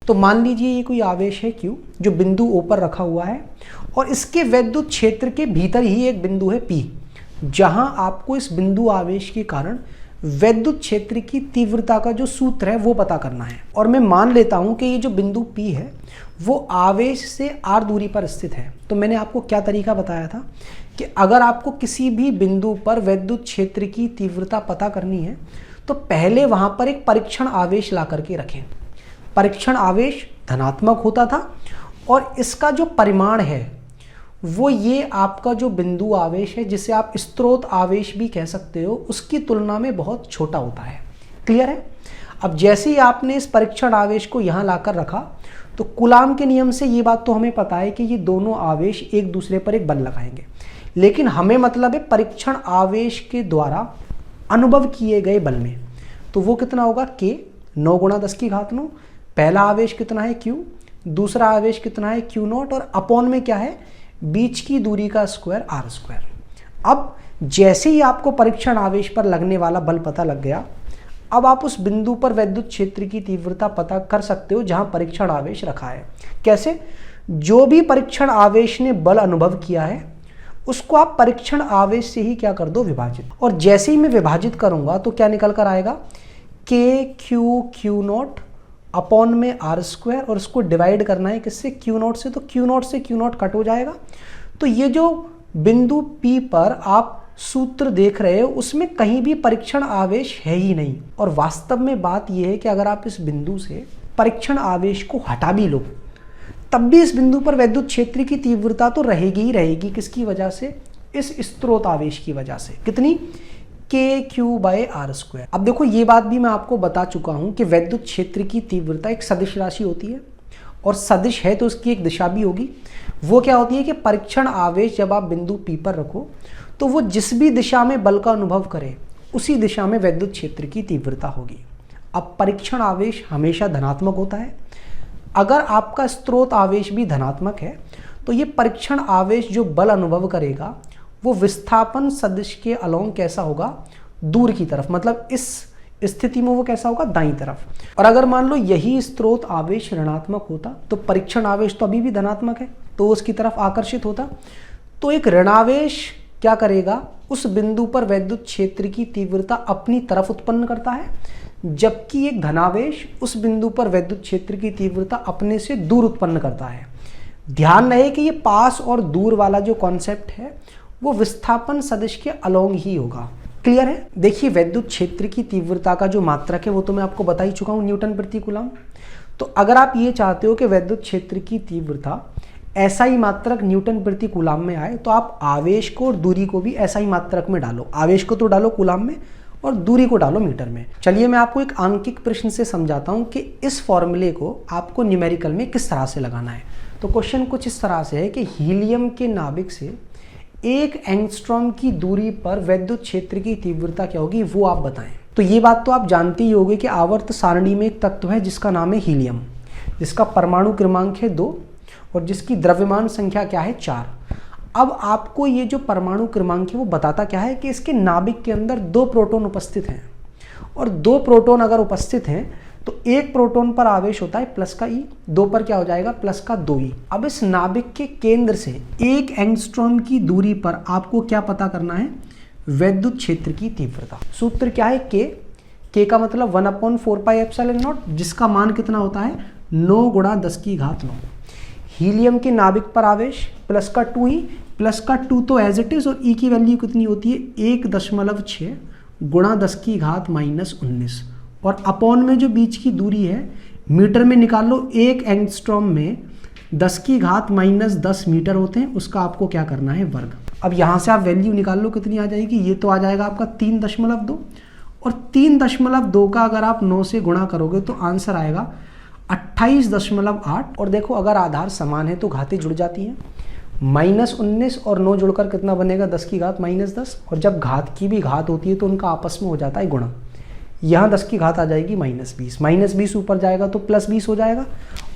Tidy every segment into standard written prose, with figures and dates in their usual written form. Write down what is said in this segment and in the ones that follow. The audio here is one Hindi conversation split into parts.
तो मान लीजिए ये कोई आवेश है Q जो बिंदु O पर रखा हुआ है और इसके वैद्युत क्षेत्र के भीतर ही एक बिंदु है P, जहां आपको इस बिंदु आवेश के कारण वैद्युत क्षेत्र की तीव्रता का जो सूत्र है वो पता करना है। और मैं मान लेता हूं कि ये जो बिंदु P है वो आवेश से r दूरी पर स्थित है। तो मैंने आपको क्या तरीका बताया था कि अगर आपको किसी भी बिंदु पर वैद्युत क्षेत्र की तीव्रता पता करनी है तो पहले वहां पर एक परीक्षण आवेश ला करके रखें। परीक्षण आवेश धनात्मक होता था और इसका जो परिमाण है वो ये आपका जो बिंदु आवेश है, जिसे आप स्रोत आवेश भी कह सकते हो, उसकी तुलना में बहुत छोटा होता है। क्लियर है? अब जैसे ही आपने इस परीक्षण आवेश को यहां लाकर रखा तो कूलाम के नियम से ये बात तो हमें पता है कि ये दोनों आवेश एक दूसरे पर एक बल लगाएंगे, लेकिन हमें मतलब है परीक्षण आवेश के द्वारा अनुभव किए गए बल में। तो वो कितना होगा? K 9 × 10⁹। पहला आवेश कितना है? Q। दूसरा आवेश कितना है? Q0। और अपॉन में क्या है? बीच की दूरी का स्क्वायर r²। अब जैसे ही आपको परीक्षण आवेश पर लगने वाला बल पता लग गया, अब आप उस बिंदु पर वैद्युत क्षेत्र की तीव्रता पता कर सकते हो जहां परीक्षण आवेश रखा है। कैसे? जो भी परीक्षण आवेश ने बल अनुभव किया है उसको आप परीक्षण आवेश से ही क्या कर दो? विभाजित। और जैसे ही मैं विभाजित करूंगा तो क्या निकल कर आएगा? Q0 अपॉन में r², और इसको डिवाइड करना है किससे? Q0 से। तो Q0 से Q0 कट हो जाएगा। तो ये जो बिंदु P पर आप सूत्र देख रहे हो उसमें कहीं भी परीक्षण आवेश है ही नहीं। और वास्तव में बात यह है कि अगर आप इस बिंदु से परीक्षण आवेश को हटा भी लो तब भी इस बिंदु पर वैद्युत क्षेत्र की तीव्रता तो रहेगी ही रहेगी। किसकी वजह से? इस स्रोत आवेश की वजह से। कितनी? KQ/r²। अब देखो ये बात भी मैं आपको बता चुका हूं कि वैद्युत क्षेत्र की तीव्रता एक सदिश राशि होती है, और सदिश है तो उसकी एक दिशा भी होगी। वो क्या होती है कि परीक्षण आवेश जब आप बिंदु P पर रखो तो वो जिस भी दिशा में बल का अनुभव करे उसी दिशा में वैद्युत क्षेत्र की तीव्रता होगी। अब परीक्षण आवेश हमेशा धनात्मक होता है। अगर आपका स्रोत आवेश भी धनात्मक है तो ये परीक्षण आवेश जो बल अनुभव करेगा वो विस्थापन सदिश के अलोंग कैसा होगा? दूर की तरफ। मतलब इस स्थिति में वो कैसा होगा? दाईं तरफ। और अगर मान लो यही स्रोत आवेश ऋणात्मक होता तो परीक्षण आवेश तो अभी भी धनात्मक है तो उसकी तरफ आकर्षित होता। तो एक ऋणावेश क्या करेगा? उस बिंदु पर वैद्युत क्षेत्र की तीव्रता अपनी तरफ उत्पन्न करता है, जबकि एक धनावेश उस बिंदु पर वैद्युत क्षेत्र की तीव्रता अपने से दूर उत्पन्न करता है। ध्यान रहे कि ये पास और दूर वाला जो कॉन्सेप्ट है वो विस्थापन सदिश के अलोंग ही होगा। क्लियर है? देखिए वैद्युत क्षेत्र की तीव्रता का जो मात्रक है वो तो मैं आपको बता ही चुका हूं, न्यूटन प्रति कूलम। तो अगर आप ये चाहते हो कि वैद्युत क्षेत्र की तीव्रता ऐसा ही मात्रक न्यूटन प्रति कूलम में आए तो आप आवेश को और दूरी को भी ऐसा ही मात्रक में डालो। आवेश को तो डालो कूलम में और दूरी को डालो मीटर में। चलिए मैं आपको एक आंकिक प्रश्न से समझाता हूं कि इस फॉर्मूले को आपको न्यूमेरिकल में किस तरह से लगाना है। तो क्वेश्चन कुछ इस तरह से है कि हीलियम के नाभिक से 1 एंगस्ट्रॉम की दूरी पर वैद्युत क्षेत्र की तीव्रता क्या होगी वो आप बताएं। तो ये बात तो आप जानते ही होंगे कि आवर्त सारणी में एक तत्व है जिसका नाम है हीलियम, जिसका परमाणु क्रमांक है 2 और जिसकी द्रव्यमान संख्या क्या है? 4। अब आपको ये जो परमाणु क्रमांक है वो बताता क्या है कि इसके नाभिक के अंदर 2 प्रोटॉन उपस्थित हैं, और 2 प्रोटॉन अगर उपस्थित हैं तो 1 प्रोटॉन पर आवेश होता है प्लस का E, 2 पर क्या हो जाएगा? प्लस का 2E। अब इस नाभिक के केंद्र से 1 एंगस्ट्रॉम की दूरी पर आपको क्या पता करना है? वैद्युत क्षेत्र की तीव्रता। सूत्र क्या है? K का मतलब 1/4πε0, जिसका मान कितना होता है? 9 × 10⁹। हीलियम के नाभिक पर आवेश प्लस का 2E, प्लस का 2 तो एज इट इज, और E की वैल्यू कितनी होती है? 1.6 × 10⁻⁻19, और अपॉन में जो बीच की दूरी है मीटर में निकाल लो। 1 एंगस्ट्रॉम में 10⁻10 मीटर होते हैं, उसका आपको क्या करना है? वर्ग। अब यहाँ से आप वैल्यू निकाल लो, कितनी आ जाएगी? ये तो आ जाएगा आपका 3.2, और 3.2 का अगर आप 9 से गुणा करोगे तो आंसर आएगा 28.8। और देखो अगर आधार समान है तो घातें जुड़ जाती हैं। -19 और 9 जुड़कर कितना बनेगा? 10⁻−10। और जब घात की भी घात होती है तो उनका आपस में हो जाता है गुणा। यहाँ 10 की घात आ जाएगी -20, -20 ऊपर जाएगा तो +20 हो जाएगा,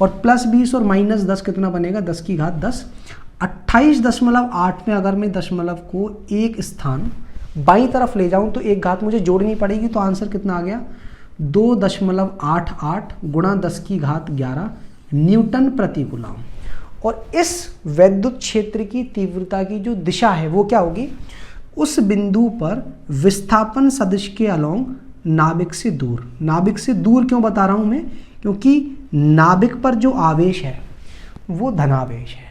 और +20 और -10 कितना बनेगा? 10⁻10। 28.8 में अगर मैं दशमलव को एक स्थान बाईं तरफ ले जाऊं तो एक घात मुझे जोड़नी पड़ेगी, तो आंसर कितना आ गया? 2.88 गुणा 10⁻11 न्यूटन प्रति कूलम। और इस वैद्युत क्षेत्र की तीव्रता की जो दिशा है वो क्या होगी, उस बिंदु पर विस्थापन सदिश के अलोंग नाभिक से दूर। नाभिक से दूर क्यों बता रहा हूं मैं, क्योंकि नाभिक पर जो आवेश है वो धनावेश है।